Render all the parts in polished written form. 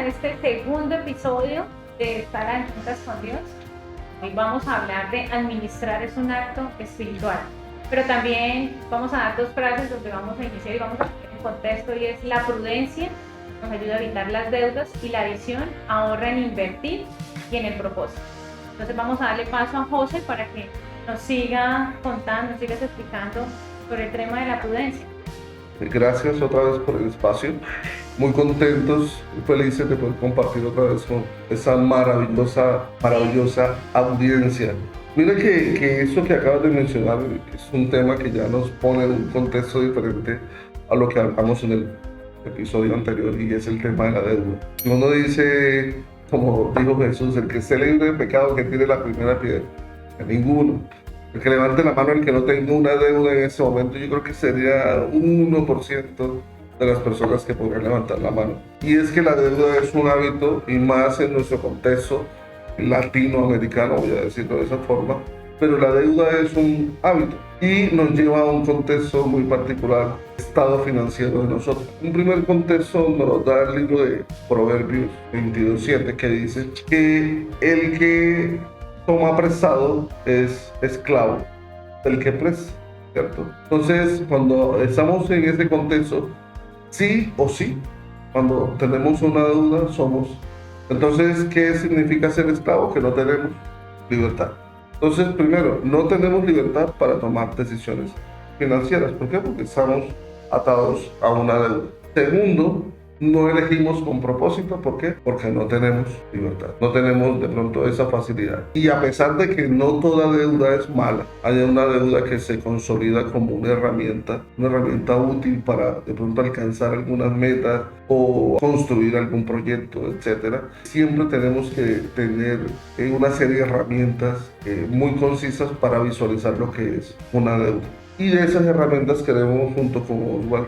a este segundo episodio de Estar en Juntas con Dios. Hoy vamos a hablar de administrar es un acto espiritual, pero también vamos a dar dos frases donde vamos a iniciar y vamos a poner en contexto, y es: la prudencia nos ayuda a evitar las deudas y la visión ahorra en invertir y en el propósito. Entonces vamos a darle paso a José para que nos siga contando, nos siga explicando sobre el tema de la prudencia. Gracias otra vez por el espacio. Muy contentos y felices de poder compartir otra vez con esa maravillosa audiencia. Mira que eso que acabas de mencionar es un tema que ya nos pone en un contexto diferente a lo que hablamos en el episodio anterior, y es el tema de la deuda. Uno dice, como dijo Jesús, el que esté libre de pecado que tire la primera piedra. A ninguno. El que levante la mano, el que no tenga una deuda en ese momento, yo creo que sería un 1% de las personas que podrían levantar la mano. Y es que la deuda es un hábito, y más en nuestro contexto latinoamericano, voy a decirlo de esa forma, pero la deuda es un hábito y nos lleva a un contexto muy particular, estado financiero de nosotros. Un primer contexto nos lo da el libro de Proverbios 22:7, que dice que el que toma prestado es esclavo del que presta, ¿cierto? Entonces, cuando estamos en ese contexto, sí o sí, cuando tenemos una deuda, somos. Entonces, ¿qué significa ser esclavo? Que no tenemos libertad. Entonces, primero, no tenemos libertad para tomar decisiones financieras. ¿Por qué? Porque estamos atados a una deuda. Segundo, no elegimos con propósito. ¿Por qué? Porque no tenemos libertad. No tenemos de pronto esa facilidad. Y a pesar de que no toda deuda es mala, hay una deuda que se consolida como una herramienta útil para de pronto alcanzar algunas metas o construir algún proyecto, etcétera. Siempre tenemos que tener una serie de herramientas muy concisas para visualizar lo que es una deuda. Y de esas herramientas queremos, junto con Oswald,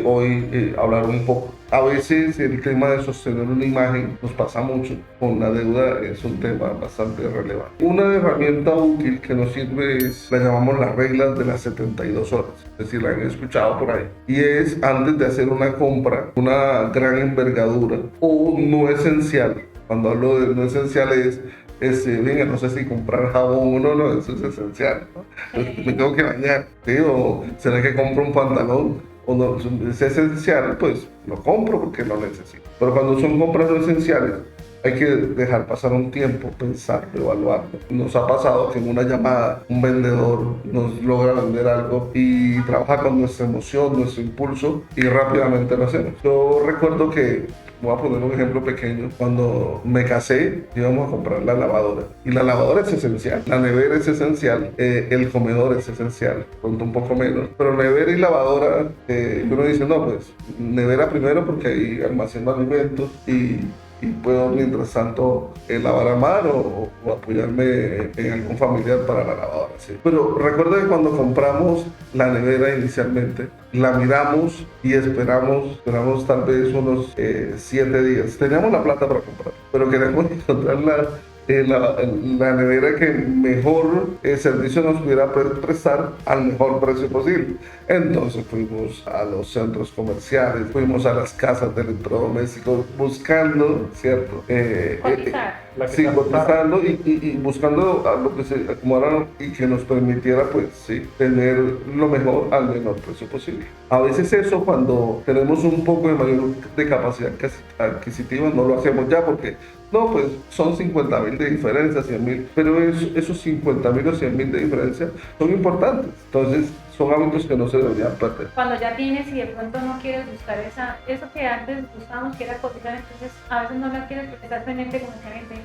hoy hablar un poco. A veces el tema de sostener una imagen nos pasa mucho. Con la deuda es un tema bastante relevante. Una herramienta útil que nos sirve la llamamos las reglas de las 72 horas. Es decir, la han escuchado por ahí. Y es antes de hacer una compra, una gran envergadura o no esencial. Cuando hablo de no esencial es venga, no sé si comprar jabón o no, eso es esencial, ¿no? Me tengo que bañar, ¿sí? O será que compro un pantalón, o no, es esencial, pues lo compro porque lo necesito. Pero cuando son compras no esenciales, hay que dejar pasar un tiempo, pensarlo, evaluarlo. Nos ha pasado que en una llamada un vendedor nos logra vender algo y trabaja con nuestra emoción, nuestro impulso, y rápidamente lo hacemos. Yo recuerdo que, voy a poner un ejemplo pequeño, cuando me casé íbamos a comprar la lavadora, y la lavadora es esencial, la nevera es esencial, el comedor es esencial, pronto un poco menos, pero nevera y lavadora, uno dice no, pues nevera primero porque ahí almaceno alimentos y puedo mientras tanto lavar a mano o apoyarme en algún familiar para la lavadora, ¿sí? Pero recuerda que cuando compramos la nevera inicialmente, la miramos y esperamos tal vez unos 7 días. Teníamos la plata para comprar, pero queríamos encontrar la nevera que mejor servicio nos pudiera prestar al mejor precio posible. Entonces fuimos a los centros comerciales, fuimos a las casas de electrodomésticos buscando, ¿cierto? Sí, cotizando y buscando a lo que se acomodara y que nos permitiera, pues sí, tener lo mejor al menor precio posible. A veces eso, cuando tenemos un poco de mayor de capacidad adquisitiva, no lo hacemos ya porque no, pues son 50.000 de diferencia, 100.000, pero esos 50.000 o 100.000 de diferencia son importantes. Entonces, son hábitos que no se deberían perder. Cuando ya tienes y de pronto no quieres buscar eso que antes buscábamos, que era cotizar, entonces a veces no la quieres porque estás pendiente con esa gente.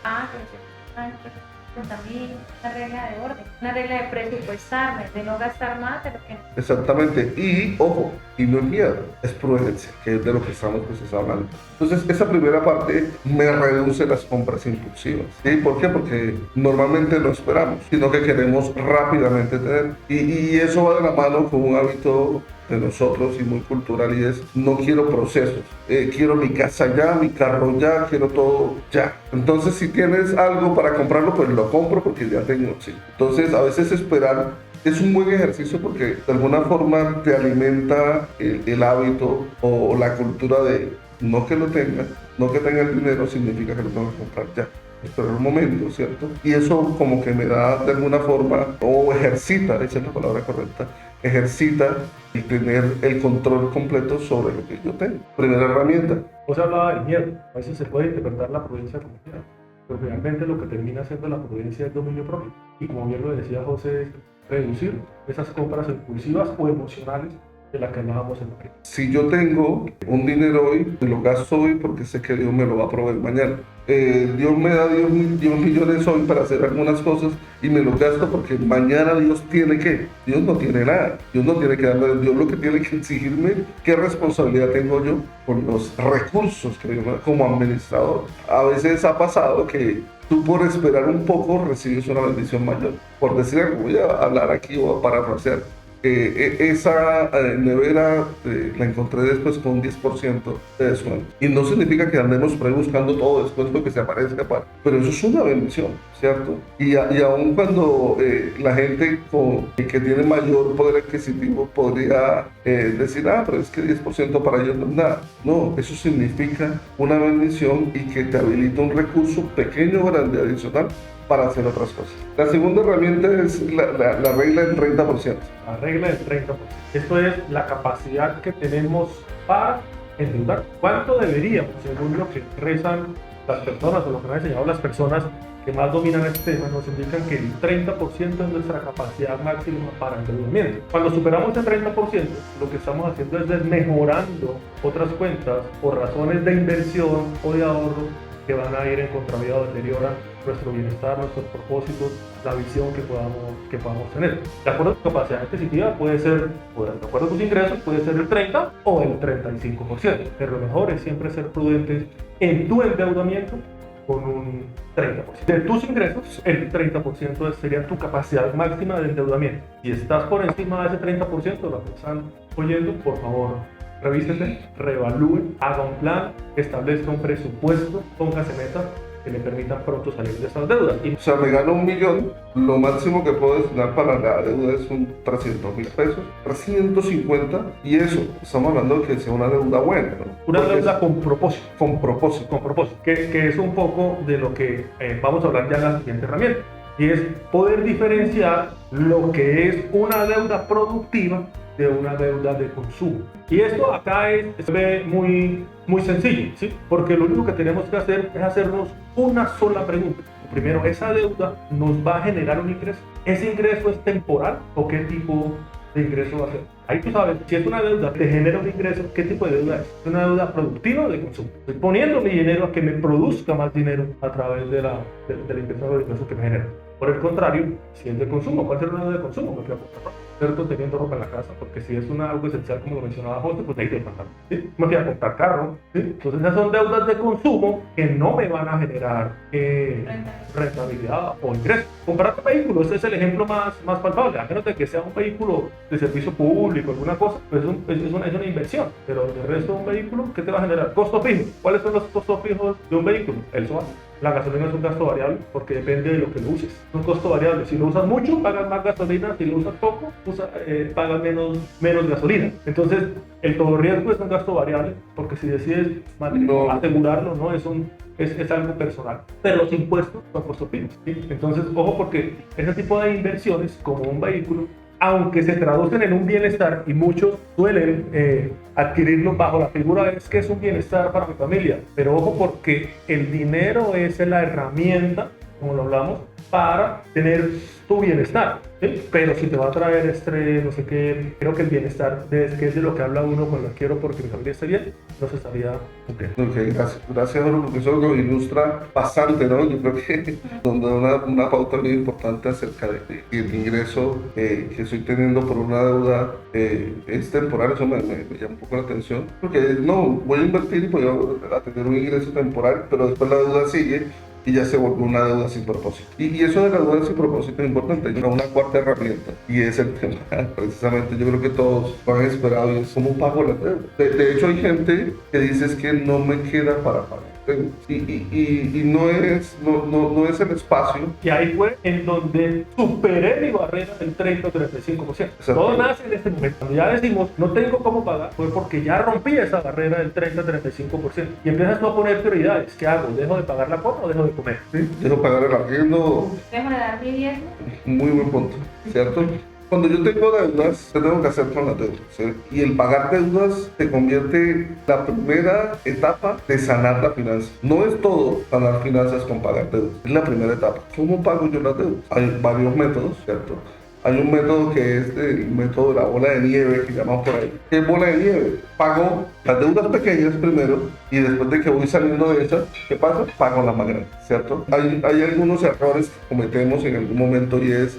También una regla de orden, una regla de presupuestar, de no gastar más de lo que... Exactamente, y ojo, y no es miedo, es prudencia, que es de lo que estamos hablando. Entonces, esa primera parte me reduce las compras impulsivas, ¿sí? ¿Por qué? Porque normalmente no esperamos, sino que queremos rápidamente tener, y eso va de la mano con un hábito de nosotros y muy cultural, y es no quiero procesos, quiero mi casa ya, mi carro ya, quiero todo ya. Entonces, si tienes algo para comprarlo, pues lo compro porque ya tengo, sí. Entonces, a veces esperar es un buen ejercicio porque de alguna forma te alimenta el hábito o la cultura de no que lo tenga, No que tenga el dinero significa que lo tengo que comprar ya. Pero en un momento, ¿cierto? Y eso como que me da de alguna forma, o ejercita, esa es la palabra correcta, ejercita el tener el control completo sobre lo que yo tengo. Primera herramienta. José hablaba del miedo. A veces se puede interpretar la prudencia como miedo, pero realmente lo que termina siendo la prudencia es dominio propio. Y como bien lo decía José, es reducir esas compras impulsivas o emocionales de las que hablábamos en la primera. Si yo tengo un dinero hoy, me lo gasto hoy porque sé que Dios me lo va a proveer mañana. Dios me da 10 millones hoy para hacer algunas cosas y me los gasto porque mañana Dios tiene que. Dios no tiene nada. Dios no tiene que darme. Dios lo que tiene que exigirme qué responsabilidad tengo yo con los recursos que yo como administrador. A veces ha pasado que tú por esperar un poco recibes una bendición mayor. Por decir algo, voy a hablar aquí o a parafrasear. Esa nevera la encontré después con un 10% de descuento. Y no significa que andemos por ahí buscando todo descuento que se aparezca, pero eso es una bendición, ¿cierto? Y aun cuando la gente que tiene mayor poder adquisitivo podría decir, pero es que 10% para ellos no es nada. No, eso significa una bendición y que te habilita un recurso pequeño, grande, adicional para hacer otras cosas. La segunda herramienta es la regla del 30%. La regla del 30%. Esto es la capacidad que tenemos para endeudar. ¿Cuánto deberíamos, según lo que rezan las personas o lo que han enseñado las personas que más dominan este tema, nos indican que el 30% es nuestra capacidad máxima para endeudamiento? Cuando superamos el 30%, lo que estamos haciendo es desmejorando otras cuentas por razones de inversión o de ahorro que van a ir en contravía o deterioran nuestro bienestar, nuestros propósitos, la visión que podamos tener. De acuerdo a tu capacidad adquisitiva puede ser, de acuerdo a tus ingresos, puede ser el 30 o el 35%. Pero lo mejor es siempre ser prudentes en tu endeudamiento con un 30%. De tus ingresos, el 30% sería tu capacidad máxima de endeudamiento. Si estás por encima de ese 30%, lo que están oyendo, por favor, revísese, reevalúe, haga un plan, establezca un presupuesto, póngase metas que le permitan pronto salir de esas deudas. O sea, me gano 1 millón, lo máximo que puedo destinar para la deuda es un 300.000 pesos, 350, y eso, estamos hablando de que sea una deuda buena, ¿no? Una deuda con propósito. Con propósito. Con propósito, que es un poco de lo que vamos a hablar ya en la siguiente herramienta, y es poder diferenciar lo que es una deuda productiva de una deuda de consumo. Y esto acá se ve muy sencillo, ¿sí? Porque lo único que tenemos que hacer es hacernos una sola pregunta. Primero, ¿esa deuda nos va a generar un ingreso? ¿Ese ingreso es temporal o qué tipo de ingreso va a ser? Ahí tú sabes, si es una deuda que te genera un ingreso, ¿qué tipo de deuda es? ¿Es una deuda productiva o de consumo? Estoy poniendo mi dinero a que me produzca más dinero a través de la inversión o de ingresos que me genera. Por el contrario, si es de consumo, ¿cuál será una deuda de consumo? Me fui a comprar ropa, ¿cierto? Teniendo ropa en la casa, porque si es algo esencial, como lo mencionaba José, pues hay que comprarlo, ¿sí? Me fui a comprar carro, ¿sí? Entonces esas son deudas de consumo que no me van a generar rentabilidad o ingreso. Comprar un vehículo, ese es el ejemplo más palpable, a menos de que sea un vehículo de servicio público, alguna cosa, pues es una inversión, pero el resto de un vehículo, ¿qué te va a generar? Costos fijos. ¿Cuáles son los costos fijos de un vehículo? El SOAT. La gasolina es un gasto variable porque depende de lo que lo uses. Es un costo variable. Si lo usas mucho, pagas más gasolina. Si lo usas poco, pagas menos gasolina. Entonces, el todo riesgo es un gasto variable porque si decides asegurarlo, ¿no? Es algo personal. Pero los impuestos son costos fijos, ¿sí? Entonces, ojo, porque ese tipo de inversiones, como un vehículo, aunque se traducen en un bienestar y muchos suelen adquirirlo bajo la figura es que es un bienestar para mi familia, pero ojo porque el dinero es la herramienta, como lo hablamos, para tener tu bienestar, ¿sí? Pero si te va a traer estrés, no sé qué, creo que el bienestar, que es de lo que habla uno cuando quiero porque mi familia esté bien, no se estaría cumpliendo. Okay, gracias porque eso lo ilustra bastante, ¿no? Yo creo que donde una pauta muy importante acerca del ingreso que estoy teniendo por una deuda es temporal, eso me llama un poco la atención, porque no, voy a invertir y voy a tener un ingreso temporal, pero después la deuda sigue y ya se volvió una deuda sin propósito. Y eso de la deuda sin propósito es importante. Hay una cuarta herramienta y es el tema, precisamente yo creo que todos lo han esperado y es cómo pago la deuda. De hecho hay gente que dice es que no me queda para pagar. y no es el espacio. Y ahí fue en donde superé mi barrera del 30 o 35%. Todo nace en este momento. Cuando ya decimos, no tengo cómo pagar, fue porque ya rompí esa barrera del 30 o 35%. Y empiezas tú a poner prioridades. ¿Qué hago? ¿Dejo de pagar la cuota o dejo de comer? ¿Sí? Dejo pagar el arriendo. Dejo de dar mi diezmo. Muy buen punto, ¿cierto? Cuando yo tengo deudas, ¿qué tengo que hacer con las deudas? ¿Sí? Y el pagar deudas se convierte en la primera etapa de sanar la finanza. No es todo sanar finanzas con pagar deudas, es la primera etapa. ¿Cómo pago yo las deudas? Hay varios métodos, ¿cierto? Hay un método que es el método de la bola de nieve, que llaman por ahí. ¿Qué es bola de nieve? Pago las deudas pequeñas primero y después de que voy saliendo de esas, ¿qué pasa? Pago las más grandes, ¿cierto? Hay algunos errores que cometemos en algún momento y es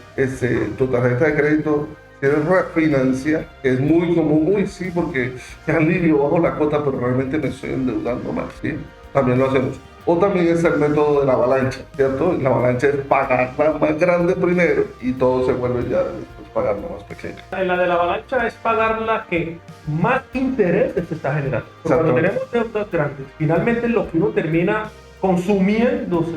tu tarjeta de crédito tienes refinancia, que es muy común. Uy, sí, porque qué alivio, bajo la cuota, pero realmente me estoy endeudando más, ¿sí? También lo hacemos. O también es el método de la avalancha, ¿cierto? La avalancha es pagar la más grande primero y todo se vuelve ya después pagar la más pequeña. En la de la avalancha es pagar la que más intereses te está generando. Pero cuando tenemos deudas grandes, finalmente lo que uno termina consumiéndose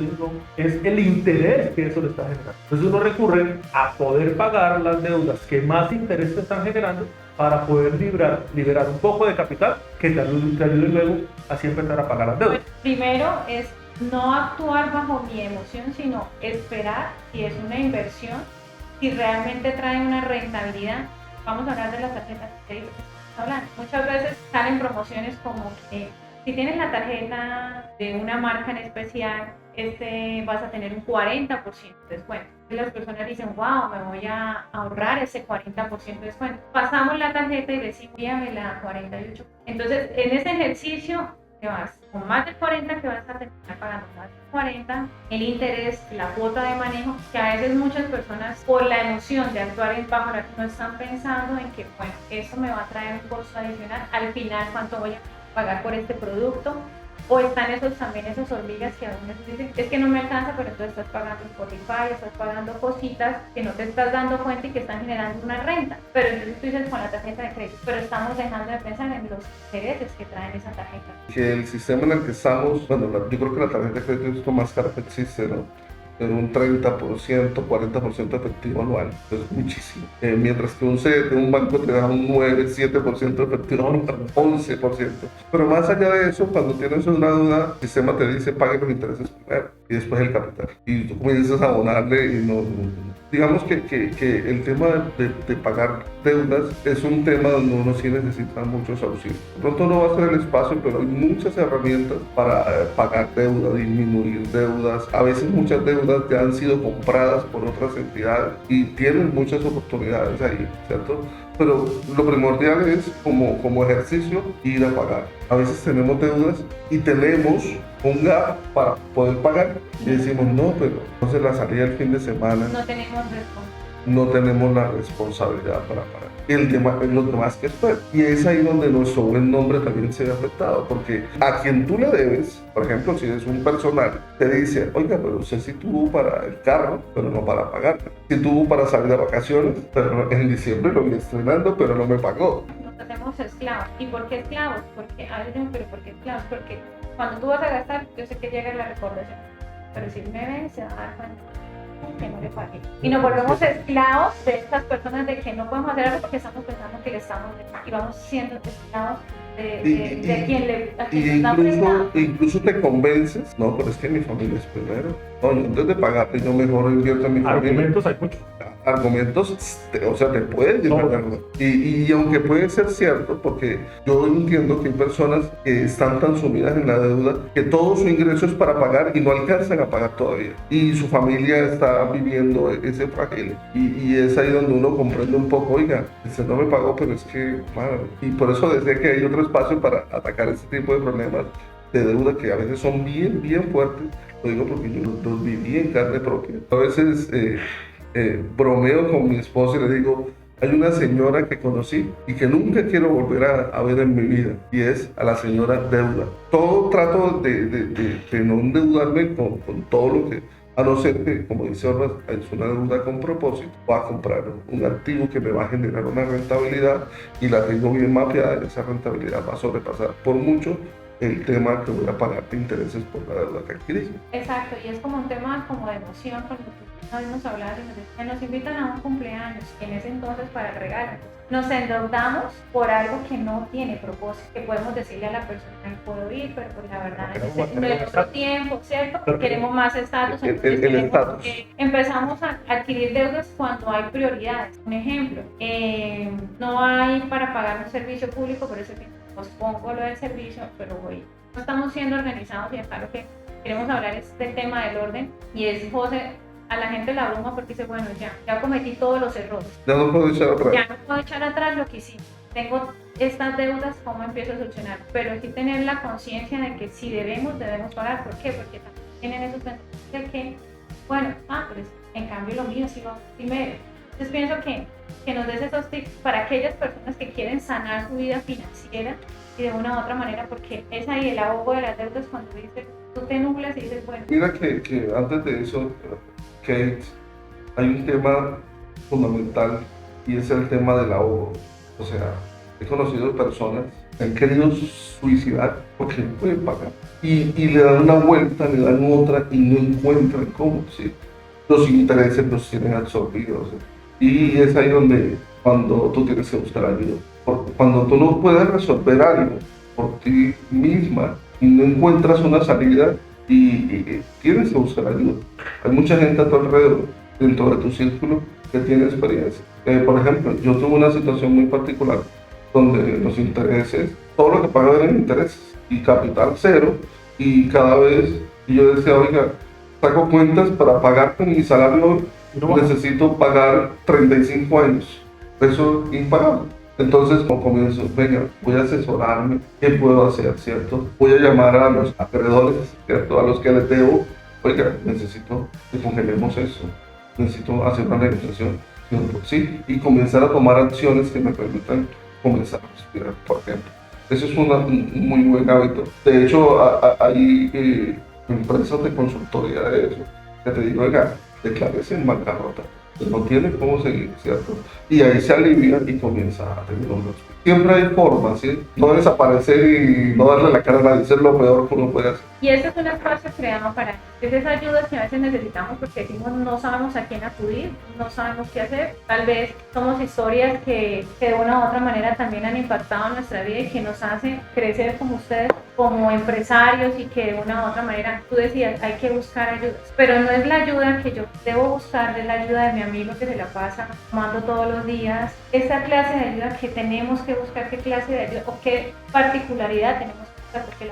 es el interés que eso le está generando. Entonces uno recurre a poder pagar las deudas que más interés te están generando para poder liberar un poco de capital que te ayude luego a siempre empezar a pagar las deudas. Pues, primero es no actuar bajo mi emoción, sino esperar si es una inversión, si realmente trae una rentabilidad. Vamos a hablar de las tarjetas de crédito que estamos hablando. Muchas veces salen promociones como que si tienes la tarjeta de una marca en especial, vas a tener un 40% de descuento. Y las personas dicen, wow, me voy a ahorrar ese 40% de descuento. Pasamos la tarjeta y decimos, envíame la 48. Entonces, en ese ejercicio te vas con más del 40 que vas a terminar pagando más del 40, el interés, la cuota de manejo, que a veces muchas personas por la emoción de actuar en bajo la no están pensando en que, bueno, eso me va a traer un costo adicional, al final cuánto voy a pagar por este producto, o están también esas hormigas que a veces dicen, es que no me alcanza, pero tú estás pagando Spotify, estás pagando cositas que no te estás dando cuenta y que están generando una renta, pero entonces tú dices con la tarjeta de crédito, pero estamos dejando de pensar en los intereses que traen esa tarjeta. Que el sistema en el que estamos, bueno, yo creo que la tarjeta de crédito es lo más cara que existe, ¿no? En un 30%, 40% efectivo anual, es muchísimo. Mientras que un banco te da un 9, 7% efectivo anual, 11%. Pero más allá de eso, cuando tienes una deuda, el sistema te dice pague los intereses primero y después el capital. Y tú comienzas a abonarle y no. Digamos que el tema de pagar deudas es un tema donde uno sí necesita muchos auxilios. De pronto no va a ser el espacio, pero hay muchas herramientas para pagar deudas, disminuir deudas. A veces muchas deudas ya han sido compradas por otras entidades y tienen muchas oportunidades ahí, ¿cierto? Pero lo primordial es, como ejercicio, ir a pagar. A veces tenemos deudas y tenemos un gap para poder pagar y decimos, no, pero entonces la salida el fin de semana. No tenemos la responsabilidad para pagar. Los demás que esperan. Y es ahí donde nuestro buen nombre también se ve afectado, porque a quien tú le debes, por ejemplo, si eres un personal, te dice, oiga, pero usted sí tuvo para el carro, pero no para pagar. Sí tuvo para salir de vacaciones, pero en diciembre lo vi estrenando, pero no me pagó. Nos hacemos esclavos. ¿Y por qué esclavos? Porque a veces digo, pero ¿por qué esclavos? Porque cuando tú vas a gastar, yo sé que llega la recordación, pero si me ven, se va a dar cuenta que no le pagué. Y nos volvemos esclavos de estas personas de que no podemos hacer algo porque estamos pensando que le estamos y vamos siendo esclavos de quien le está prestando. Incluso te convences, no, pero es que mi familia es primero. No, antes de pagarte, yo mejor invierto en mi familia. Argumentos hay muchos. Argumentos, o sea, te pueden llevar. Y aunque puede ser cierto, porque yo entiendo que hay personas que están tan sumidas en la deuda que todo su ingreso es para pagar y no alcanzan a pagar todavía. Y su familia está viviendo ese fragile. Y es ahí donde uno comprende un poco, oiga, no me pagó, pero es que, bueno, y por eso desde que hay otro espacio para atacar este tipo de problemas de deuda que a veces son bien, bien fuertes. Lo digo porque yo los viví en carne propia. A veces bromeo con mi esposa y le digo, hay una señora que conocí y que nunca quiero volver a ver en mi vida, y es a la señora deuda. Todo trato de no endeudarme con todo lo que, a no ser que, como dice Orlas, es una deuda con propósito, voy a comprar un activo que me va a generar una rentabilidad y la tengo bien mapeada, y esa rentabilidad va a sobrepasar por mucho el tema que voy a pagar de intereses por la deuda que adquirí. Exacto, y es como un tema como de emoción, con lo que una vez nos hablaban y nos decían, nos invitan a un cumpleaños, y en ese entonces para el regalo. Nos endeudamos por algo que no tiene propósito, que podemos decirle a la persona, puedo ir, pero pues la verdad no es nuestro tiempo, ¿cierto? Queremos más estatus, entonces El estatus. Empezamos a adquirir deudas cuando hay prioridades. Un ejemplo, no hay para pagar un servicio público, por eso que pospongo lo del servicio, pero voy. No estamos siendo organizados y acá lo que queremos hablar es del tema del orden, y es, José, a la gente la abruma porque dice, bueno, ya cometí todos los errores. Ya no puedo echar atrás. Ya no puedo echar atrás lo que hicimos. Tengo estas deudas, ¿cómo empiezo a solucionar? Pero sí tener la conciencia de que si debemos pagar. ¿Por qué? Porque también tienen esos pensamientos de que, bueno, pues en cambio lo mío sí va primero. Entonces pienso que nos des esos tips para aquellas personas que quieren sanar su vida financiera y de una u otra manera, porque es ahí el ahogo de las deudas cuando dices, tú te nublas y dices, bueno. Mira que antes de eso, Kate, hay un tema fundamental y es el tema del ahogo. O sea, he conocido personas que han querido suicidar porque no pueden pagar y le dan una vuelta, le dan otra y no encuentran cómo. ¿Sí? Los intereses los tienen absorbidos. Y es ahí donde cuando tú tienes que buscar ayuda. Porque cuando tú no puedes resolver algo por ti misma y no encuentras una salida, y tienes que buscar ayuda. Hay mucha gente a tu alrededor, dentro de tu círculo, que tiene experiencia. Por ejemplo, yo tuve una situación muy particular donde los intereses, todo lo que pago eran intereses y capital cero, y cada vez yo decía, oiga, saco cuentas para pagar con mi salario, necesito pagar 35 años, eso es impagable. Entonces, como comienzo, venga, voy a asesorarme, ¿qué puedo hacer, cierto? Voy a llamar a los acreedores, ¿cierto? A los que les debo, oiga, necesito que congelemos eso, necesito hacer una negociación, ¿sí? Y comenzar a tomar acciones que me permitan comenzar a respirar, por ejemplo. Eso es un muy buen hábito. De hecho, hay empresas de consultoría de eso, que te digo, oiga, declárese en bancarrota. No tiene cómo seguir, ¿cierto? Y ahí se alivia y comienza a tener un respiro. Siempre hay formas, ¿sí? No desaparecer y no darle la cara a nadie, eso es lo peor que uno puede hacer. Y este es un espacio creado para esa ayuda que a veces necesitamos porque decimos no sabemos a quién acudir, no sabemos qué hacer. Tal vez somos historias que de una u otra manera también han impactado en nuestra vida y que nos hacen crecer como ustedes, como empresarios, y que de una u otra manera, tú decías, hay que buscar ayudas. Pero no es la ayuda que yo debo buscar, es la ayuda de mi amigo que se la pasa tomando todos los días. Esa clase de ayuda que tenemos que buscar, qué clase de ayuda o qué particularidad tenemos que buscar, porque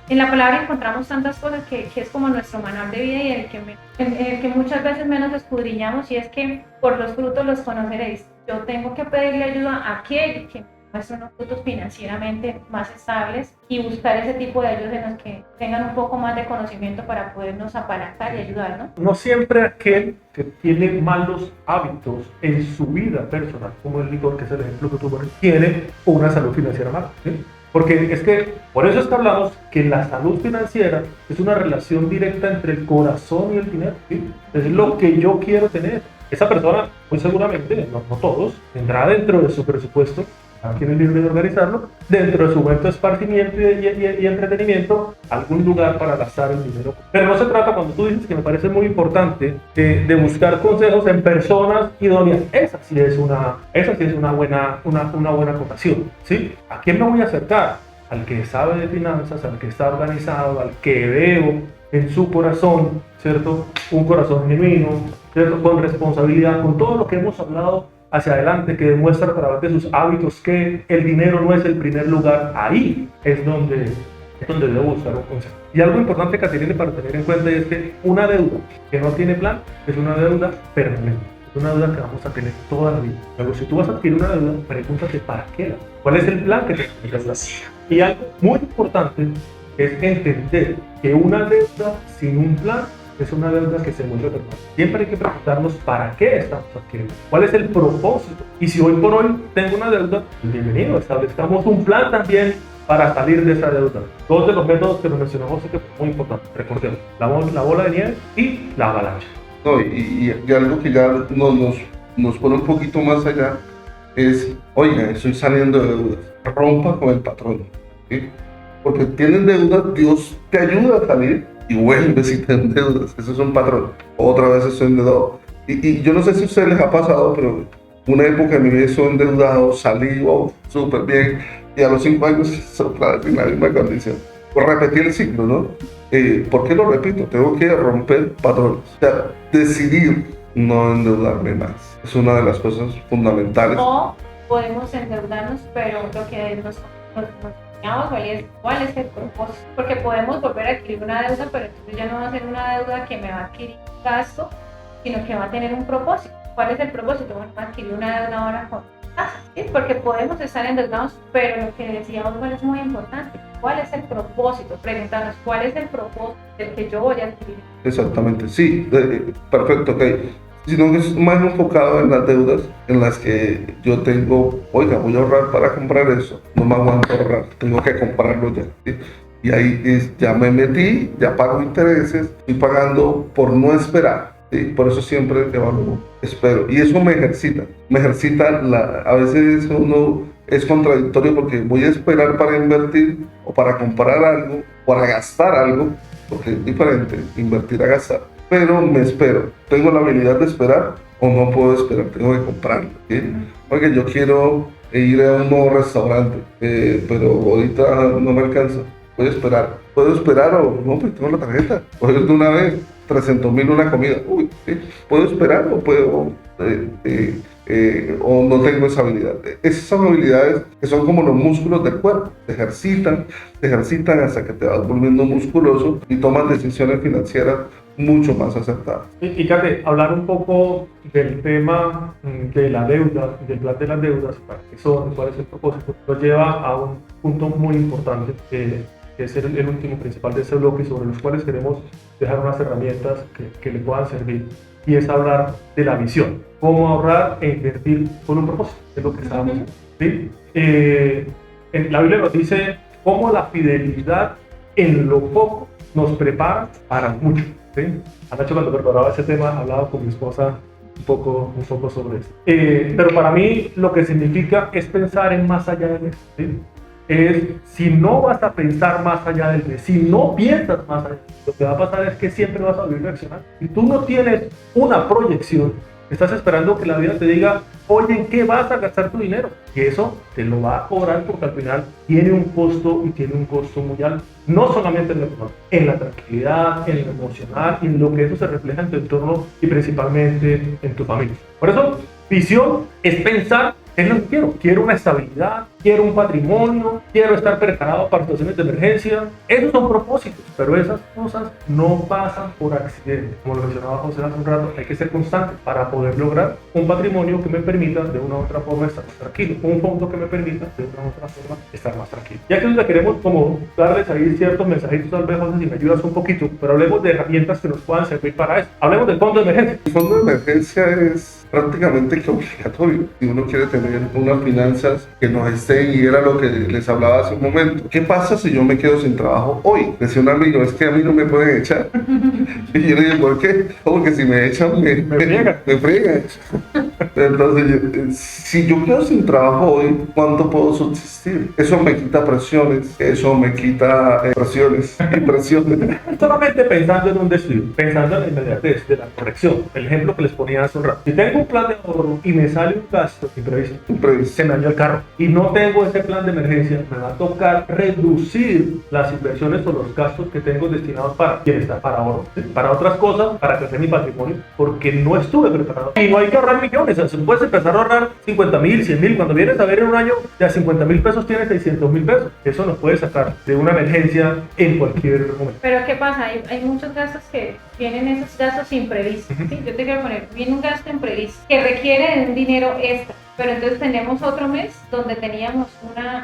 en la palabra encontramos tantas cosas que es como nuestro manual de vida y el que muchas veces menos escudriñamos, y es que por los frutos los conoceréis. Yo tengo que pedirle ayuda a aquel que muestra unos frutos financieramente más estables y buscar ese tipo de ayudas en los que tengan un poco más de conocimiento para podernos apalancar y ayudar, ¿no? No siempre aquel que tiene malos hábitos en su vida personal, como el licor, que es el ejemplo que tú pones, tiene una salud financiera mala, ¿sí? Porque es que, por eso es que hablamos que la salud financiera es una relación directa entre el corazón y el dinero, ¿sí? Es lo que yo quiero tener. Esa persona, muy seguramente, no todos, tendrá dentro de su presupuesto, a quien es libre de organizarlo, dentro de su momento de esparcimiento y entretenimiento, algún lugar para gastar el dinero. Pero no se trata, cuando tú dices, que me parece muy importante, de buscar consejos en personas idóneas. Esa sí es una buena acotación, ¿sí? ¿A quién me voy a acercar? Al que sabe de finanzas, al que está organizado, al que veo en su corazón, ¿cierto? Un corazón genuino, ¿cierto? Con responsabilidad, con todo lo que hemos hablado hacia adelante, que demuestra a través de sus hábitos que el dinero no es el primer lugar. Ahí es donde debo buscar un consejo. Y algo importante, Caterine, para tener en cuenta es que una deuda que no tiene plan es una deuda permanente. Es una deuda que vamos a tener toda la vida. Luego, si tú vas a adquirir una deuda, pregúntate para qué. ¿Cuál es el plan que te tienes? Y algo muy importante es entender que una deuda sin un plan es una deuda que se vuelve permanente. Siempre hay que preguntarnos para qué estamos adquiriendo, cuál es el propósito. Y si hoy por hoy tengo una deuda, bienvenido, establezcamos un plan también para salir de esa deuda. Dos de los métodos que nos mencionamos es muy importante. Recordemos, la bola de nieve y la avalancha. No, y algo que ya nos pone un poquito más allá es, oiga, estoy saliendo de deudas, rompa con el patrón, ¿sí? porque tienes deudas, Dios te ayuda a salir y vuelves y te endeudas. Eso es un patrón. Otra vez estoy endeudado. Y yo no sé si a ustedes les ha pasado, pero una época en mi vida estoy endeudado, salí súper bien, y a los 5 años otra vez en la misma condición. Pues repetí el ciclo, ¿no? ¿Por qué lo repito? Tengo que romper patrones. O sea, decidir no endeudarme más. Es una de las cosas fundamentales. O podemos endeudarnos, pero lo que nos enseñamos hoy es cuál es el propósito. Porque podemos volver a adquirir una deuda, pero entonces ya no va a ser una deuda que me va a adquirir un gasto, sino que va a tener un propósito. ¿Cuál es el propósito? Bueno, adquirir una deuda ahora con casa, ¿sí? Porque podemos estar endeudados, pero lo que decía Osvaldo es muy importante. ¿Cuál es el propósito? Preguntarnos, ¿cuál es el propósito del que yo voy a adquirir? Exactamente, sí, perfecto, ok. Sino que es más enfocado en las deudas en las que yo tengo, oiga, voy a ahorrar para comprar eso, no me aguanto ahorrar, tengo que comprarlo ya, ¿sí? Y ahí ya me metí, ya pago intereses, estoy pagando por no esperar, ¿sí? Por eso siempre evalúo, espero, y eso me ejercita, a veces uno es contradictorio porque voy a esperar para invertir o para comprar algo, para gastar algo, porque es diferente invertir a gastar. Pero me espero, tengo la habilidad de esperar o no puedo esperar, tengo que comprarlo, ¿sí? Porque yo quiero ir a un nuevo restaurante, pero ahorita no me alcanza, voy a esperar. ¿Puedo esperar o no? Pues tengo la tarjeta, puedo ir de una vez, 300.000 una comida, uy, ¿sí? ¿Puedo esperar o puedo o no tengo esa habilidad? Esas son habilidades que son como los músculos del cuerpo, te ejercitan hasta que te vas volviendo musculoso y tomas decisiones financieras mucho más acertadas. Y Kate, hablar un poco del tema de la deuda, del plan de las deudas, para qué son, cuál es el propósito, nos lleva a un punto muy importante, que es el último principal de este bloque, sobre los cuales queremos dejar unas herramientas que le puedan servir, y es hablar de la visión, cómo ahorrar e invertir con un propósito, es lo que estábamos haciendo, ¿sí? La Biblia nos dice cómo la fidelidad en lo poco nos prepara para mucho. ¿Sí? Anoche cuando preparaba ese tema hablaba con mi esposa un poco sobre eso. Pero para mí lo que significa es pensar en más allá de eso. ¿Sí? Es, si no vas a pensar más allá del mes, si no piensas más allá, lo que va a pasar es que siempre vas a vivir reaccionando. Si tú no tienes una proyección, estás esperando que la vida te diga, oye, ¿en qué vas a gastar tu dinero? Y eso te lo va a cobrar porque al final tiene un costo y tiene un costo muy alto. No solamente en lo económico, en la tranquilidad, en lo emocional, y en lo que eso se refleja en tu entorno y principalmente en tu familia. Por eso, visión es pensar en lo que quiero. Quiero una estabilidad, quiero un patrimonio, quiero estar preparado para situaciones de emergencia. Esos son propósitos, pero esas cosas no pasan por accidente. Como lo mencionaba José hace un rato, hay que ser constante para poder lograr un patrimonio que me permita de una u otra forma estar más tranquilo, un fondo que me permita de una u otra forma estar más tranquilo. Ya que nosotros queremos como darles ahí ciertos mensajitos, tal vez José, si me ayudas un poquito, pero hablemos de herramientas que nos puedan servir para eso. Hablemos del fondo de emergencia. El fondo de emergencia es prácticamente que obligatorio si uno quiere tener unas finanzas que nos estén, y era lo que les hablaba hace un momento. ¿Qué pasa si yo me quedo sin trabajo hoy? Decía un amigo, es que a mí no me pueden echar. Y yo le dije, ¿por qué? Porque si me echan, me friegan. Entonces, si yo quedo sin trabajo hoy, ¿cuánto puedo subsistir? Eso me quita presiones, eso me quita presiones y presiones. Solamente pensando en un destino, pensando en la inmediatez de la corrección. El ejemplo que les ponía hace un rato. Si tengo un plan de ahorro y me sale un gasto imprevisto, se me dañó el carro y no tengo ese plan de emergencia, me va a tocar reducir las inversiones o los gastos que tengo destinados para bienestar, para ahorro, ¿sí? Para otras cosas, para crecer mi patrimonio, porque no estuve preparado. Y no hay que ahorrar millones, o sea, puedes empezar a ahorrar 50.000, 100.000, cuando vienes a ver en un año, ya 50.000 pesos tienes 600.000 pesos. Eso nos puede sacar de una emergencia en cualquier momento. Pero ¿qué pasa? Hay muchos gastos que tienen esos gastos imprevistos, ¿sí? Yo te quiero poner, viene un gasto imprevisto que requiere de un dinero extra, pero entonces tenemos otro mes donde teníamos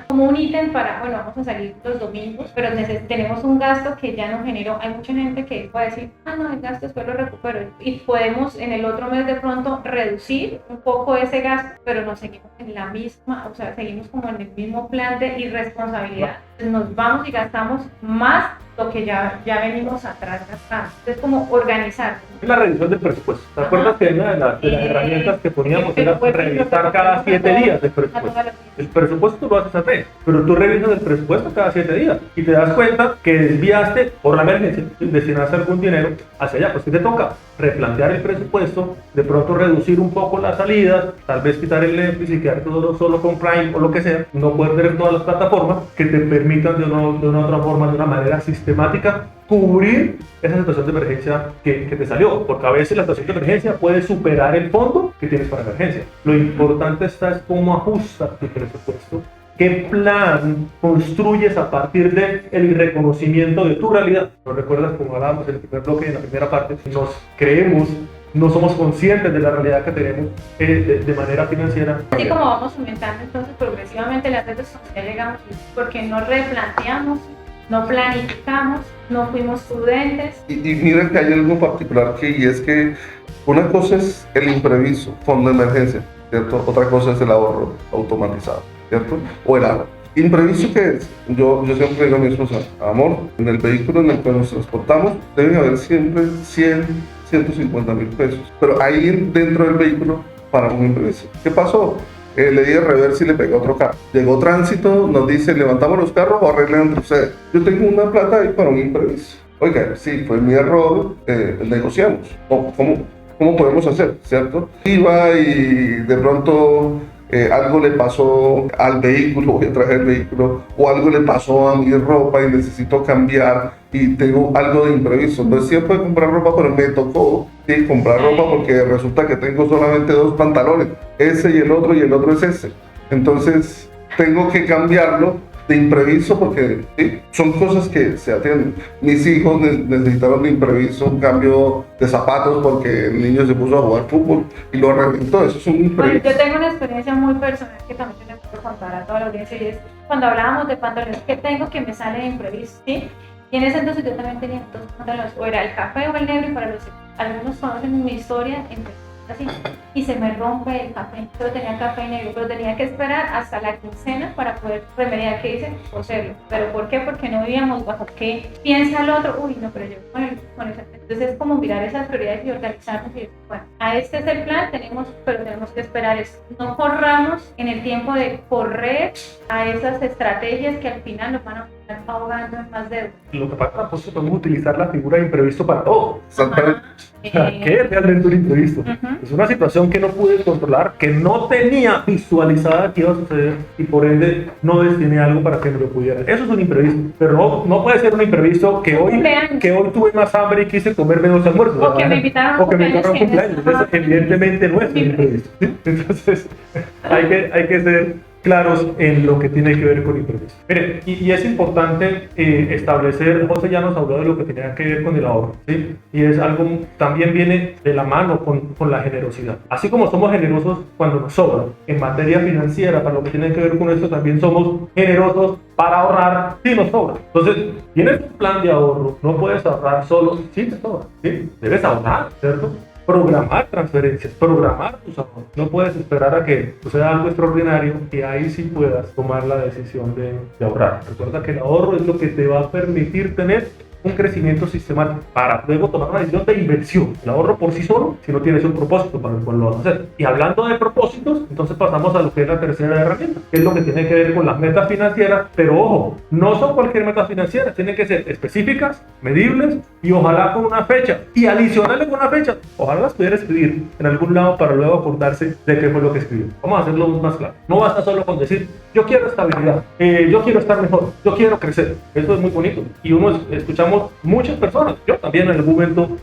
como un ítem para, bueno, vamos a salir los domingos, pero tenemos un gasto que ya nos generó. Hay mucha gente que puede decir, no, el gasto después lo recupero, y podemos en el otro mes de pronto reducir un poco ese gasto, pero nos seguimos en la misma, o sea, seguimos como en el mismo plan de irresponsabilidad. Entonces nos vamos y gastamos más lo que ya venimos atrás gastando. Entonces, como organizar. La revisión del presupuesto. ¿Te acuerdas que una de las herramientas que poníamos era revisar cada 7 días el presupuesto? El presupuesto tú lo haces al mes, pero tú revisas el presupuesto cada 7 días y te das cuenta que desviaste por la emergencia, destinaste algún dinero hacia allá. Pues que te toca replantear el presupuesto, de pronto reducir un poco las salidas, tal vez quitar el Netflix y quedarte solo con Prime o lo que sea, no poder tener todas las plataformas que te permitan de una otra forma, de una manera sistemática, cubrir esa situación de emergencia que te salió, porque a veces la situación de emergencia puede superar el fondo que tienes para emergencia. Lo importante está es cómo ajustas tu presupuesto, qué plan construyes a partir del reconocimiento de tu realidad. ¿No recuerdas como hablábamos en el primer bloque, en la primera parte? Nos creemos, no somos conscientes de la realidad que tenemos de manera financiera. Así como vamos aumentando entonces progresivamente las redes sociales, llegamos porque no replanteamos, no planificamos, no fuimos prudentes. Y mira que hay algo particular aquí, y es que una cosa es el imprevisto, fondo de emergencia, ¿cierto? Otra cosa es el ahorro automatizado, ¿cierto? O el ahorro. ¿Imprevisto qué es? Yo siempre digo a mi esposa, amor, en el vehículo en el que nos transportamos debe haber siempre 150.000 pesos, pero ahí dentro del vehículo para un imprevisto. ¿Qué pasó? Le di el reversa y le pegué a otro carro. Llegó tránsito, nos dice, levantamos los carros o arreglen entre ustedes. Yo tengo una plata ahí para un imprevisto. Oiga, sí, fue mi error, negociamos. ¿Cómo podemos hacer, cierto? Iba y de pronto algo le pasó al vehículo, voy a traer el vehículo, o algo le pasó a mi ropa y necesito cambiar y tengo algo de imprevisto. Entonces siempre puedo comprar ropa, pero me tocó comprar ropa porque resulta que tengo solamente 2 pantalones, ese y el otro es ese. Entonces tengo que cambiarlo de imprevisto porque ¿sí? Son cosas que se atienden. Mis hijos necesitaron de imprevisto un cambio de zapatos porque el niño se puso a jugar fútbol y lo reventó. Eso es un imprevisto. Bueno, yo tengo una experiencia muy personal que también le puedo contar a toda la audiencia, y es cuando hablábamos de pantalones que tengo que me sale de imprevisto, ¿sí? Y en ese entonces yo también tenía 2 pantalones, o era el café o el negro, y para los algunos conocen mi historia, así, y se me rompe el café. Yo tenía café y negro, pero tenía que esperar hasta la quincena para poder remediar. ¿Qué hice? Coserlo. ¿Pero por qué? Porque no vivíamos bajo qué piensa el otro. Uy, no, pero yo con eso. Entonces es como mirar esas prioridades y organizarnos y decir, bueno, este es el plan, pero tenemos que esperar eso. No corramos en el tiempo de correr a esas estrategias que al final nos van a estar ahogando en más deuda. Lo que pasa es que podemos utilizar la figura de imprevisto para todo. Exactamente. O sea, ¿qué es realmente un imprevisto? Es una situación que no pude controlar, que no tenía visualizada que iba a suceder y por ende no destiné algo para que me lo pudiera. Eso es un imprevisto, pero no puede ser un imprevisto que hoy tuve más hambre y quise comer menos almuerzos. O que me invitaron a un cumpleaños. Entonces, evidentemente no es un imprevisto. Entonces, hay que ser claros en lo que tiene que ver con imprevisto. Miren, y es importante establecer, José ya nos habló de lo que tenía que ver con el ahorro, ¿sí? Y es algo, también viene de la mano con la generosidad. Así como somos generosos cuando nos sobra, en materia financiera, para lo que tiene que ver con esto, también somos generosos para ahorrar si nos sobra. Entonces, tienes un plan de ahorro, no puedes ahorrar solo si te sobra, ¿sí? Debes ahorrar, ¿cierto? Programar transferencias, programar tus ahorros. No puedes esperar a que suceda algo extraordinario y ahí sí puedas tomar la decisión de ahorrar. Recuerda que el ahorro es lo que te va a permitir tener un crecimiento sistemático para luego tomar una decisión de inversión. El ahorro por sí solo, si no tienes un propósito para el cual lo vas a hacer. Y hablando de propósitos, entonces pasamos a lo que es la tercera herramienta, que es lo que tiene que ver con las metas financieras, pero ojo, no son cualquier meta financiera, tienen que ser específicas, medibles y ojalá con una fecha. Y adicionales con una fecha, ojalá las pudiera escribir en algún lado para luego acordarse de qué fue lo que escribió. Vamos a hacerlo más claro. No basta solo con decir, yo quiero estabilidad, yo quiero estar mejor, yo quiero crecer. Eso es muy bonito. Y escuchamos muchas personas, yo también en algún momento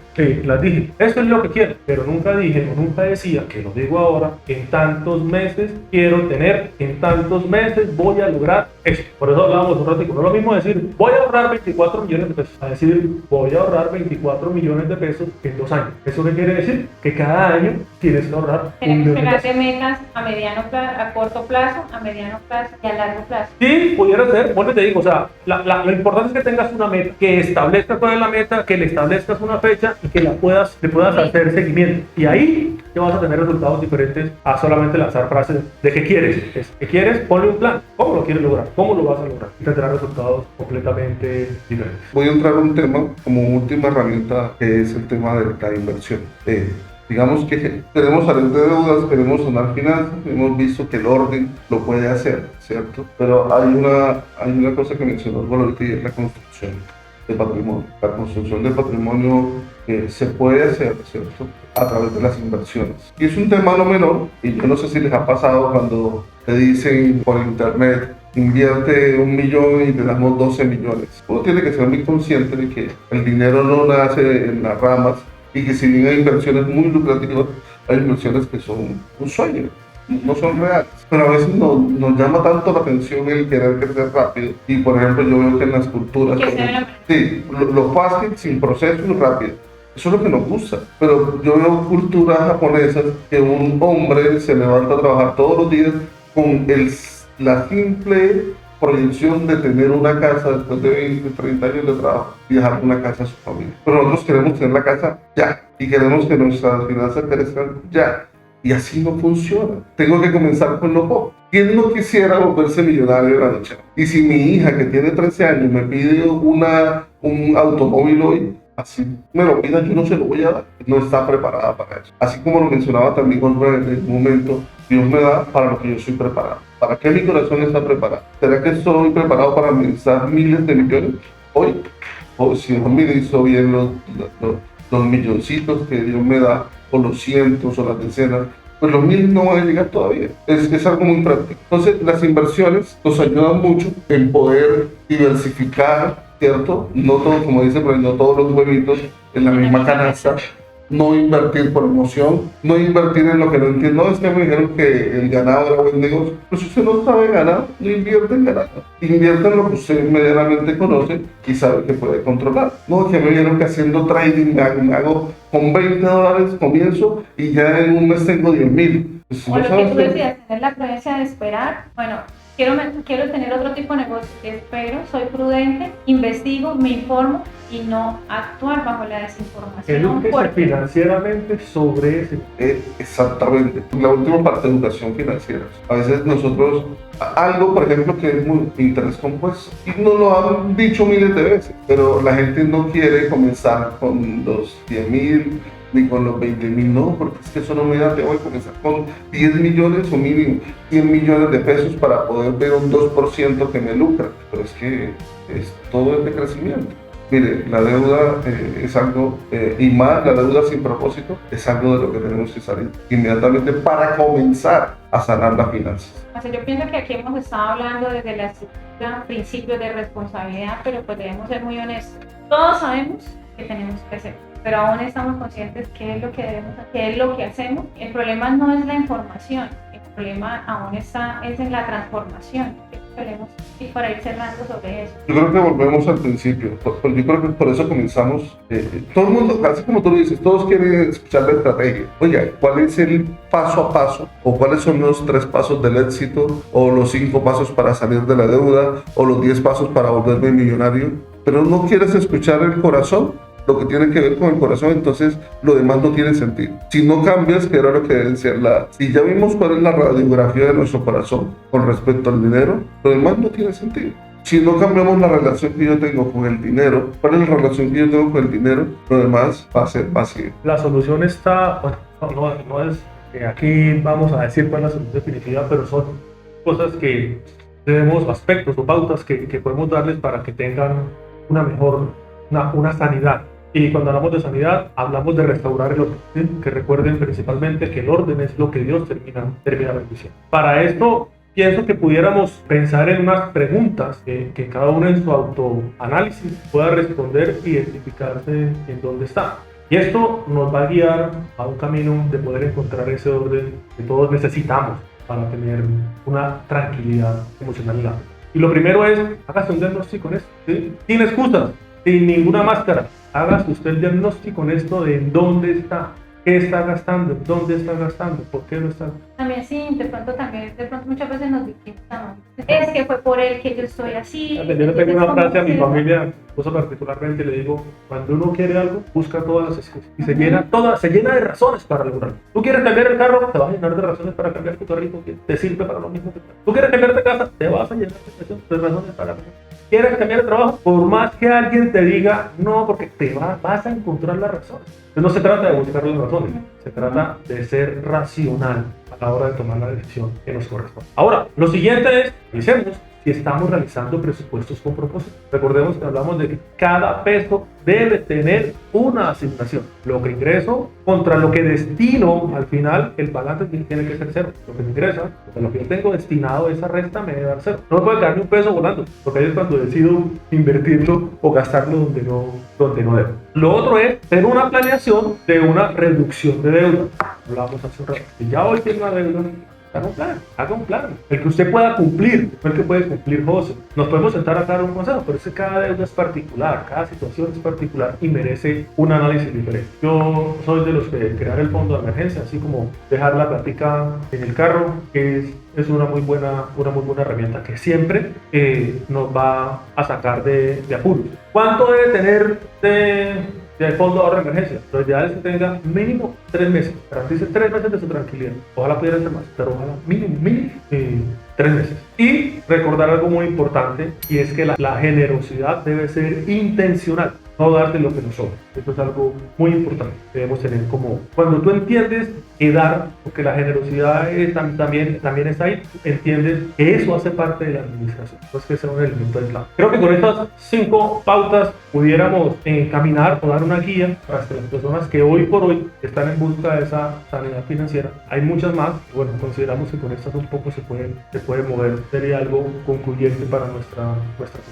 las dije, esto es lo que quiero, pero nunca dije o nunca decía, que lo digo ahora, en tantos meses quiero tener, en tantos meses voy a lograr eso. Por eso hablábamos un ratito, no es lo mismo decir, voy a ahorrar 24 millones de pesos, a decir, voy a ahorrar 24 millones de pesos en 2 años. ¿Eso qué quiere decir? Que cada año tienes que ahorrar Tenemos que darte metas a mediano plazo, a corto plazo, a mediano plazo y a largo plazo. Sí, pudiera ser, bueno, te digo, o sea, lo importante es que tengas una meta que establezcas cuál es la meta, que le establezcas una fecha y que le puedas hacer seguimiento. Y ahí te vas a tener resultados diferentes a solamente lanzar frases de qué quieres. ¿Qué quieres? Ponle un plan. ¿Cómo lo quieres lograr? ¿Cómo lo vas a lograr? Y tendrás resultados completamente diferentes. Voy a entrar a un tema como última herramienta, que es el tema de la inversión. Digamos que queremos salir de deudas, queremos sonar finanzas, hemos visto que el orden lo puede hacer, ¿cierto? Pero hay una cosa que mencionó ahorita, y es la construcción de patrimonio. La construcción de patrimonio se puede hacer, ¿cierto?, a través de las inversiones. Y es un tema no menor, y yo no sé si les ha pasado cuando te dicen por internet: invierte 1 millón y te damos 12 millones. Uno tiene que ser muy consciente de que el dinero no nace en las ramas, y que si bien hay inversiones muy lucrativas, hay inversiones que son un sueño, no son reales. Pero a veces nos llama tanto la atención el querer crecer rápido. Y por ejemplo, yo veo que en las culturas, sí, lo fácil, sin proceso y rápido. Eso es lo que nos gusta. Pero yo veo culturas japonesas que un hombre se levanta a trabajar todos los días con la simple proyección de tener una casa después de 20, 30 años de trabajo y dejar una casa a su familia. Pero nosotros queremos tener la casa ya y queremos que nuestras finanzas crezcan ya. Y así no funciona. Tengo que comenzar con lo poco. ¿Quién no quisiera volverse millonario de la noche? Y si mi hija, que tiene 13 años, me pide un automóvil hoy, así me lo pida, yo no se lo voy a dar. No está preparada para eso. Así como lo mencionaba también Osvaldo, en el momento, Dios me da para lo que yo soy preparado. ¿Para qué mi corazón está preparado? ¿Será que estoy preparado para administrar miles de millones hoy? O si no administro bien los milloncitos que Dios me da, o los cientos o las decenas, pues los miles no van a llegar todavía. Es algo muy práctico. Entonces, las inversiones nos ayudan mucho en poder diversificar, ¿cierto? No todo, como dice, pero no todos los huevitos en la misma canasta. No invertir por emoción, no invertir en lo que no entiendo. No, es que me dijeron que el ganado era buen negocio. Pues si usted no sabe ganar, no invierte en ganado. Invierte en lo que usted medianamente conoce y sabe que puede controlar. No, que me dijeron que haciendo trading hago con $20 comienzo y ya en un mes tengo 10,000. Pues, o lo que tú decías, tener la prudencia de esperar. Bueno, quiero tener otro tipo de negocio. Espero, soy prudente, investigo, me informo y no actuar bajo la desinformación. Edúquese financieramente sobre ese. Exactamente. La última parte de educación financiera. A veces nosotros, algo por ejemplo que es muy interés compuesto, y nos lo han dicho miles de veces, pero la gente no quiere comenzar con los 10,000 ni con los 20,000, no, porque es que eso no me da, tengo que comenzar con 10 millones o mínimo 100 millones de pesos para poder ver un 2% que me lucra. Pero es que todo es de crecimiento. Mire, la deuda es algo, y más la deuda sin propósito, es algo de lo que tenemos que salir inmediatamente para comenzar a sanar las finanzas. O sea, yo pienso que aquí hemos estado hablando desde la estructura, principios de responsabilidad, pero pues debemos ser muy honestos. Todos sabemos que tenemos que hacer, pero aún estamos conscientes qué es lo que debemos hacer, qué es lo que hacemos. El problema no es la información, el problema aún es en la transformación. Y para ir cerrando sobre eso. Yo creo que volvemos al principio, yo creo que por eso comenzamos. Todo el mundo, así como tú lo dices, todos quieren escuchar la estrategia. Oye, ¿cuál es el paso a paso? ¿O cuáles son los 3 pasos del éxito? ¿O los 5 pasos para salir de la deuda? ¿O los 10 pasos para volverme millonario? Pero no quieres escuchar el corazón, lo que tiene que ver con el corazón, entonces lo demás no tiene sentido. Si no cambias, que era lo que deben ser si ya vimos cuál es la radiografía de nuestro corazón con respecto al dinero, lo demás no tiene sentido. Si no cambiamos la relación que yo tengo con el dinero, cuál es la relación que yo tengo con el dinero, lo demás va a ser vacío. La solución está, bueno, no es aquí vamos a decir cuál es la solución definitiva, pero son cosas que debemos, aspectos o pautas que podemos darles para que tengan una mejor, una sanidad. Y cuando hablamos de sanidad, hablamos de restaurar el orden, ¿sí? Que recuerden principalmente que el orden es lo que Dios termina bendiciendo. Para esto, pienso que pudiéramos pensar en unas preguntas que cada uno en su autoanálisis pueda responder y identificarse en dónde está. Y esto nos va a guiar a un camino de poder encontrar ese orden que todos necesitamos para tener una tranquilidad emocional. Y lo primero es, hágase un diagnóstico en esto, ¿sí? Sin excusas, sin ninguna máscara. Hágase usted el diagnóstico en esto de en dónde está, qué está gastando, dónde está gastando, por qué lo está. También sí, de pronto muchas veces nos victimizamos. Es que fue por él que yo estoy así. Yo le tengo una frase a mi familia, uso particularmente, le digo, cuando uno quiere algo, busca todas las excusas y se llena de razones para lograrlo. Tú quieres cambiar el carro, te vas a llenar de razones para cambiar tu carrito, que te sirve para lo mismo que tú quieres cambiar de casa, te vas a llenar de razones para quieres cambiar de trabajo, por más que alguien te diga no, porque vas a encontrar las razones. Entonces no se trata de buscar las razones, se trata de ser racional a la hora de tomar la decisión que nos corresponde. Ahora, lo siguiente es, revisemos si estamos realizando presupuestos con propósito. Recordemos que hablamos de que cada peso debe tener una asignación. Lo que ingreso contra lo que destino, al final el balance tiene que ser cero. Lo que me ingresa, lo que yo tengo destinado, esa resta me debe dar cero. No me puede caer ni un peso volando, porque ahí es cuando decido invertirlo o gastarlo donde no debo. Lo otro es tener una planeación de una reducción de deuda. Hablamos hace un rato. Si ya hoy tengo una deuda, haga un plan, el que usted pueda cumplir, no el que puede cumplir José. Nos podemos sentar a dar un consejo, pero es que cada deuda es particular, cada situación es particular y merece un análisis diferente. Yo soy de los que crear el fondo de emergencia, así como dejar la plática en el carro, que es una muy buena herramienta que siempre nos va a sacar de apuros. ¿Cuánto debe tener de fondo de ahorro de emergencia? Lo ideal es que tenga mínimo 3 meses. Garantice 3 meses de su tranquilidad. Ojalá pudiera ser más, pero ojalá mínimo 3 meses. Y recordar algo muy importante, y es que la generosidad debe ser intencional, no darte lo que nos sobra. Esto es algo muy importante. Debemos tener como, cuando tú entiendes que dar, porque la generosidad también está ahí, entiendes que eso hace parte de la administración. No es que sea un elemento aislado. Creo que con estas 5 pautas pudiéramos caminar o dar una guía para las personas que hoy por hoy están en busca de esa sanidad financiera. Hay muchas más. Bueno, consideramos que con estas un poco se puede mover. Sería algo concluyente para nuestra.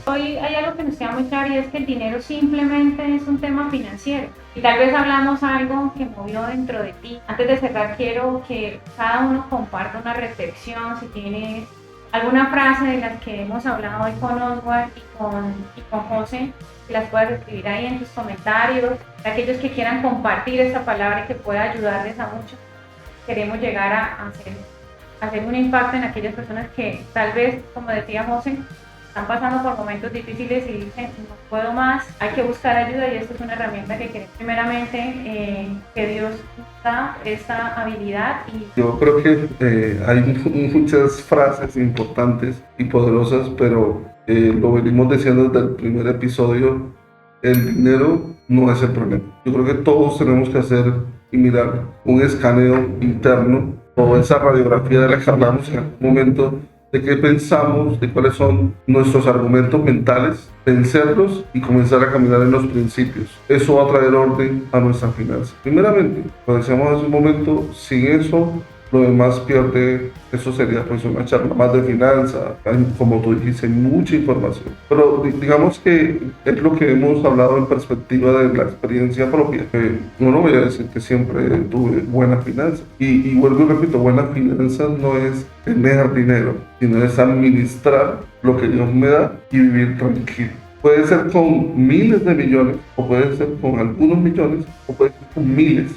Hoy hay algo que nos queda muy claro, y es que el dinero simplemente es un tema financiero. Y tal vez hablamos algo que movió dentro de ti. Antes de cerrar, quiero que cada uno comparta una reflexión, si tiene alguna frase de las que hemos hablado hoy con Oswald y con José, que las puedas escribir ahí en tus comentarios. Aquellos que quieran compartir esta palabra y que pueda ayudarles a muchos. Queremos llegar a hacer un impacto en aquellas personas que tal vez, como decía José, están pasando por momentos difíciles y dicen, no puedo más, hay que buscar ayuda, y esto es una herramienta que queremos primeramente que Dios da esta habilidad. Yo creo que hay muchas frases importantes y poderosas, pero lo venimos diciendo desde el primer episodio, el dinero no es el problema. Yo creo que todos tenemos que hacer y mirar un escaneo interno o esa radiografía de la que hablamos en algún momento, de qué pensamos, de cuáles son nuestros argumentos mentales, vencerlos y comenzar a caminar en los principios. Eso va a traer orden a nuestras finanzas. Primeramente, como decíamos hace un momento, sin eso, lo demás pierde. Eso sería pues una charla más de finanzas, como tú dijiste, mucha información. Pero digamos que es lo que hemos hablado en perspectiva de la experiencia propia. No voy a decir que siempre tuve buenas finanzas. Y vuelvo y repito, buenas finanzas no es tener dinero, sino es administrar lo que Dios me da y vivir tranquilo. Puede ser con miles de millones, o puede ser con algunos millones, o puede ser con miles.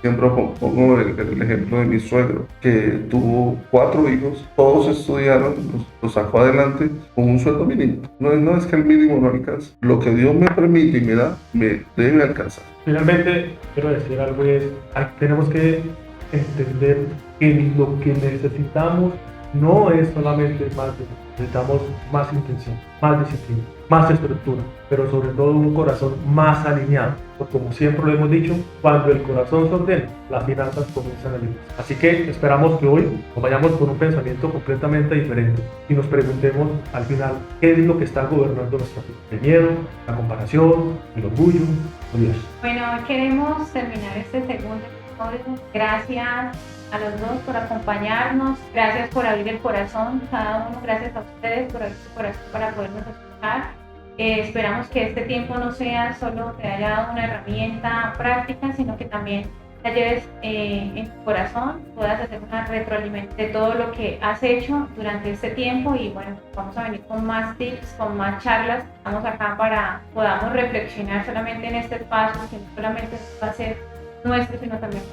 Siempre pongo el ejemplo de mi suegro, que tuvo 4 hijos, todos estudiaron, los sacó adelante con un sueldo mínimo. No es que el mínimo no alcanza. Lo que Dios me permite y me da, me debe alcanzar. Finalmente, quiero decir algo, tenemos que entender que lo que necesitamos no es solamente más dinero. Necesitamos más intención, más disciplina, más estructura, pero sobre todo un corazón más alineado. Porque como siempre lo hemos dicho, cuando el corazón se ordena, las finanzas comienzan a alinear. Así que esperamos que hoy nos vayamos con un pensamiento completamente diferente y nos preguntemos al final qué es lo que está gobernando nuestra vida. El miedo, la comparación, el orgullo o Dios. Bueno, queremos terminar este segundo episodio. Gracias a los dos por acompañarnos, gracias por abrir el corazón, cada uno, gracias a ustedes por abrir su corazón para podernos escuchar. Esperamos que este tiempo no sea solo te haya dado una herramienta práctica, sino que también la lleves en tu corazón, puedas hacer una retroalimentación de todo lo que has hecho durante este tiempo. Y bueno, vamos a venir con más tips, con más charlas. Estamos acá para podamos reflexionar solamente en este espacio, que no solamente va a ser nuestro, sino también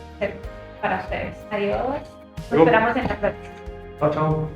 para ustedes. Adiós. Nos Luego. esperamos en la próxima. Chao, chao.